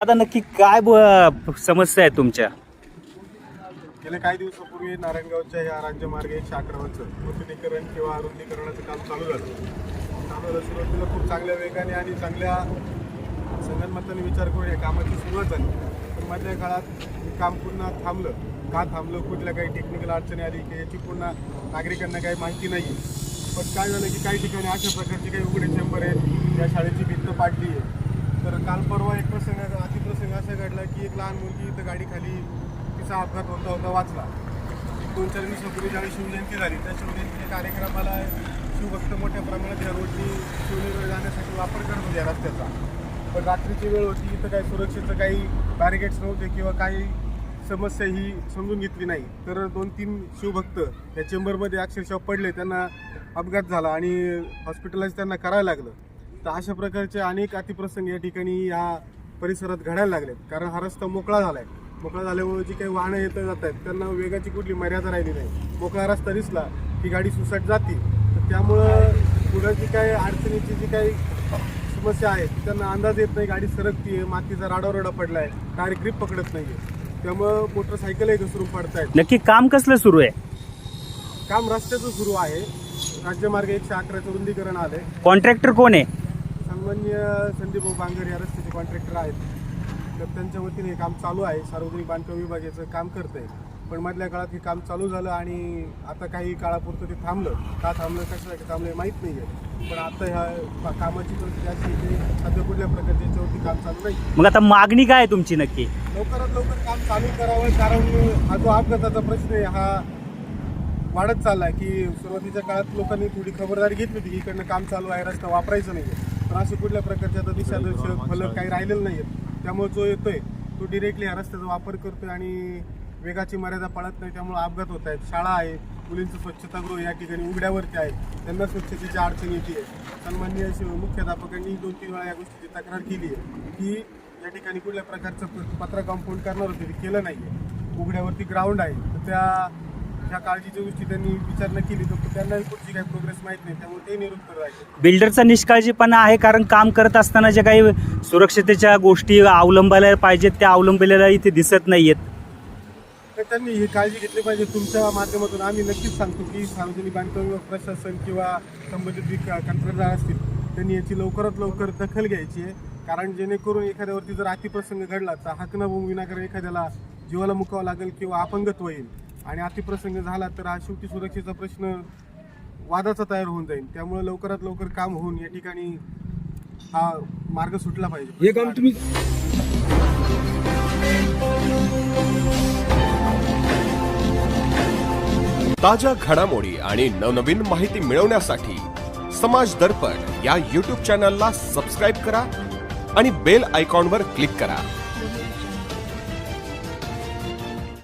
आता नक्की काय समस्या आहे तुमच्या? गेल्या काही दिवसापूर्वी नारायणगावच्या या राज्यमार्ग 111 नूतनीकरण किंवा रुंदीकरणाचं काम चालू झालं. सुरुवातीला खूप चांगल्या वेगाने आणि चांगल्या संगनमताने विचार करून या कामाची सुरुवात झाली. पण मधल्या काळात हे काम पुन्हा थांबलं. का थांबलं, कुठल्या काही टेक्निकल अडचणी आली की याची पुन्हा नागरिकांना काही माहिती नाही. पण काय झालं की काही ठिकाणी अशा प्रकारचे काही उघडे चेंबर आहेत, या शाळेची भिंत पाडली आहे. तर काल परवा एक अतिप्रसंग असा घडला की एक लहान मुलगी इथं गाडीखाली तिचा अपघात होता होता वाचला. 2-4 दिवसापूर्वी ज्यावेळी शिवजयंती झाली, त्या शिवजयंतीच्या कार्यक्रमाला शिवभक्त मोठ्या प्रमाणात या रोडनी शिवनेरीवर जाण्यासाठी वापर करत होते या रस्त्याचा. पण रात्रीची वेळ होती, इथं काही सुरक्षेचं काही बॅरिकेड्स नव्हते किंवा काही समस्या ही समजून घेतली नाही. तर 2-3 शिवभक्त या चेंबरमध्ये अक्षरशः पडले, त्यांना अपघात झाला आणि हॉस्पिटलाइज त्यांना करायला लागलं. तर अशा प्रकारचे अनेक अतिप्रसंग या ठिकाणी या परिसरात घडायला लागलेत. कारण हा रस्ता मोकळा झाला आहे. मोकळा झाल्यामुळे जी काही वाहनं येत जात आहेत त्यांना वेगाची कुठली मर्यादा राहिली नाही. मोकळा रस्ता दिसला की गाडी सुसाट जाते. तर त्यामुळं पुढं जी काही अडचणीची जी काही समस्या आहे त्यांना अंदाज येत नाही. गाडी सरकते, मातीचा राडारोडा पडला आहे, कार ग्रीप पकडत नाही आहे. त्यामुळं मोटरसायकलही घसरून पडतायत. नक्की काम कसलं सुरू आहे? काम रस्त्याचं सुरू आहे. राज्यमार्ग 111 रुंदीकरण आले. कॉन्ट्रॅक्टर कोण आहे? सन्माननीय संदीपभाऊ बांगर या रस्त्याचे कॉन्ट्रॅक्टर आहेत. तर त्यांच्या वतीने हे काम चालू आहे. सार्वजनिक बांधकाम विभाग याचं काम करत आहे. पण मधल्या काळात हे काम चालू झालं आणि आता काही काळापुरतं ते थांबलं. का थांबलं, कशासाठी थांबलं माहीत नाही आहे. पण आता ह्या कामाची परिस्थिती अशी आहे की सध्या कुठल्या प्रकारच्या याच्यावरती काम चालू नाही. मग आता मागणी काय आहे तुमची नक्की? लवकरात लवकर काम चालू करावं. कारण हा जो अपघाताचा प्रश्न आहे हा वाढत चालला आहे. की सुरुवातीच्या काळात लोकांनी थोडी खबरदारी घेतली होती की इकडनं काम चालू आहे, रस्ता वापरायचा नाही आहे. पण असे कुठल्या प्रकारचे आता दिशादर्शक फलक काही राहिलेलं नाही आहेत. त्यामुळे जो येतोय तो डिरेक्टली ह्या रस्त्याचा वापर करतोय आणि वेगाची मर्यादा पाळत नाही. त्यामुळे अपघात होत आहेत. शाळा आहे, मुलींचं स्वच्छतागृह या ठिकाणी उघड्यावरती आहे, त्यांना स्वच्छतेची अडचण येते आहे. सन्माननीय मुख्याध्यापकांनी 2-3 वेळा या गोष्टीची तक्रार केली आहे की या ठिकाणी कुठल्या प्रकारचं पत्रा कंपाऊंड करणार होते, ते केलं नाही आहे. उघड्यावरती ग्राउंड आहे. तर ह्या काळजीच्या गोष्टी त्यांनी विचारणा केली तर त्यांनाही पुढची काही प्रोग्रेस माहीत नाही. त्यामुळे ते निरुत्तर राहिले. बिल्डरचा निष्काळजीपणा आहे, कारण काम करत असताना ज्या काही सुरक्षतेच्या गोष्टी अवलंबायला पाहिजेत त्या अवलंबलेल्या इथे दिसत नाहीयेत. तर त्यांनी ही काळजी घेतली पाहिजे. तुमच्या माध्यमातून आम्ही नक्कीच सांगतो की सार्वजनिक बांधकाम प्रशासन किंवा संबंधित कंत्राटदार असतील त्यांनी याची लवकरात लवकर दखल घ्यायची आहे. कारण जेणेकरून एखाद्यावरती जर अतिप्रसंग घडला तर हाकना विनाकारण एखाद्याला जीवाला मुकावं लागेल किंवा अपंगत्व येईल. आणि अतिप्रसंग झाला तर हा शेवटी सुरक्षेचा प्रश्न वादाचा तयार होऊन जाईल. त्यामुळे लवकरात लवकर काम होऊन या ठिकाणी हा मार्ग सुटला पाहिजे. हे काम तुम्ही ताज्या घडामोडी आणि नवनवीन माहिती मिळवण्यासाठी समाज दर्पण या YouTube चॅनलला सबस्क्राईब करा आणि बेल आयकॉनवर क्लिक करा.